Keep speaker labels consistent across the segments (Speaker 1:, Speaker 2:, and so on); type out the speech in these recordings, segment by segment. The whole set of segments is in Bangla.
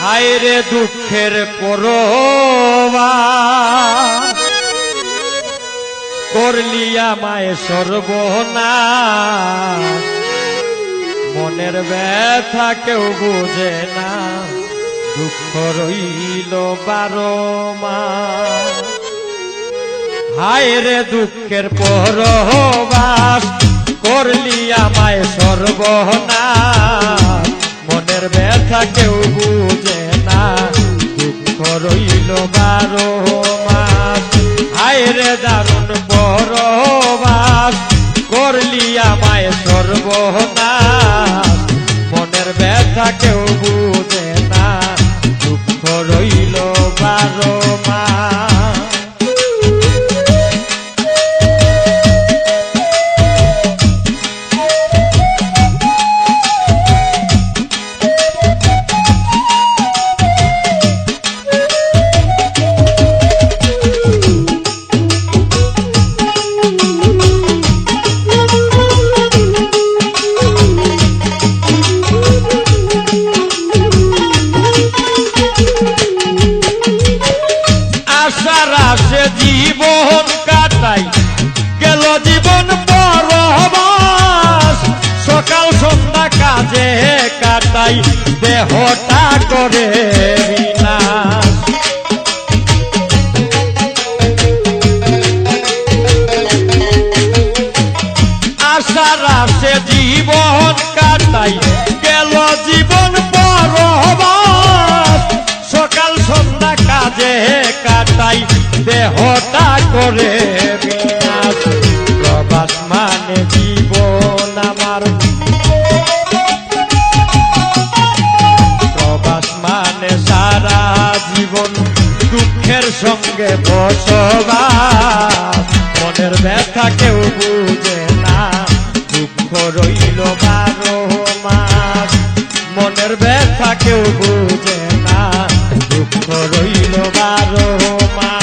Speaker 1: হায়রে দুঃখের পরবাস করলি আমায় সর্বনাশ মনের ব্যথা কেউ বুঝে না দুঃখ রইল 12 মাস হায়রে দুঃখের পরবাস করলি আমায় সর্বনাশ মনের ব্যথা কেউ বুঝে না দুঃখ রইল 12 মাস হায়রে দারুণ পরবাস করলি আমায় সর্বনাশ মনের ব্যথা কেউ বুঝে না দুঃখ রইল 12 মাস জীবন কাটাই গেল জীবন পরবাস সকাল সন্ধ্যা কাজে কাটাই দেহটা করে বিনাশ আশার আশে জীবন কাটাই গেল জীবন পরবাস সকাল সন্ধ্যা কাজে কাটাই দেহটা করে বিনাশ প্রবাস মানে জীবন আমার প্রবাস মানে সারা জীবন দুঃখের সঙ্গে বসবাস মনের ব্যথা কেউ বুঝে না দুঃখ রইল 12 মাস মনের ব্যথা কেউ বুঝে না দুঃখ রইল 12 মাস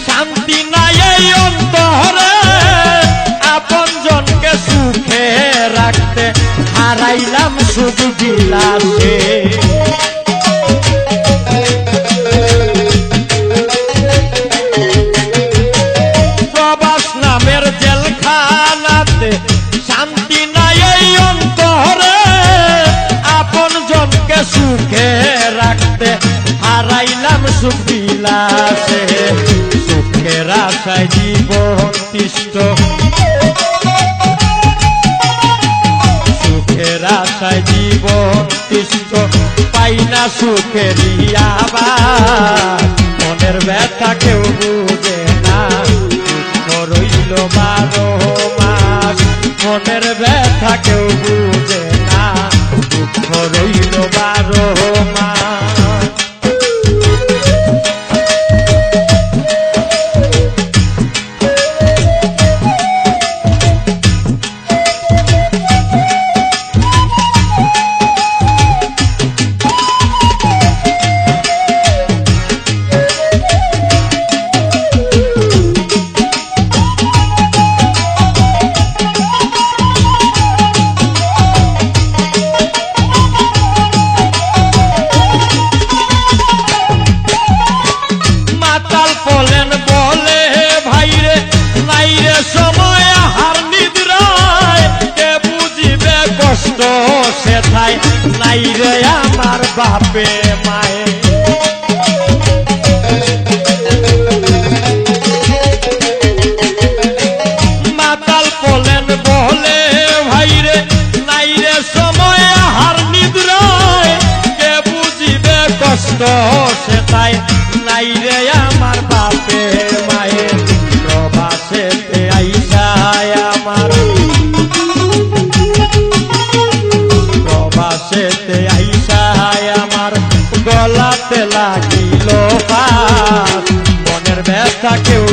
Speaker 1: শান্তি নাই এই অন্তরে আপন জনকে সুখে রাখতে হারাইলাম শুধু বিলাসে প্রবাস নামের জেলখানাতে শান্তি নাই এই অন্তরে আপন জনকে সুখে রাখতে হারাইলাম সুখ বিলাসে সুখের আশায় জীবন তিষ্ঠ সুখের আশায় জীবন তিষ্ঠ পাই না সুখের আবার মনের ব্যথা কেউ বুঝে না দুঃখ রইল 12 মাস মনের ব্যথা কেউ বুঝে না দুঃখ রইল 12 মাস নাই রে আমার বাপে মায়ে মাতাল বলেন বলে ভাই রে নাই রে সময় হার নিদ্রায় কে বুঝিবে কষ্ট সে তাই বৈশায় আমার গলাতে লাগিল ফাঁস, মনের ব্যথা কেউ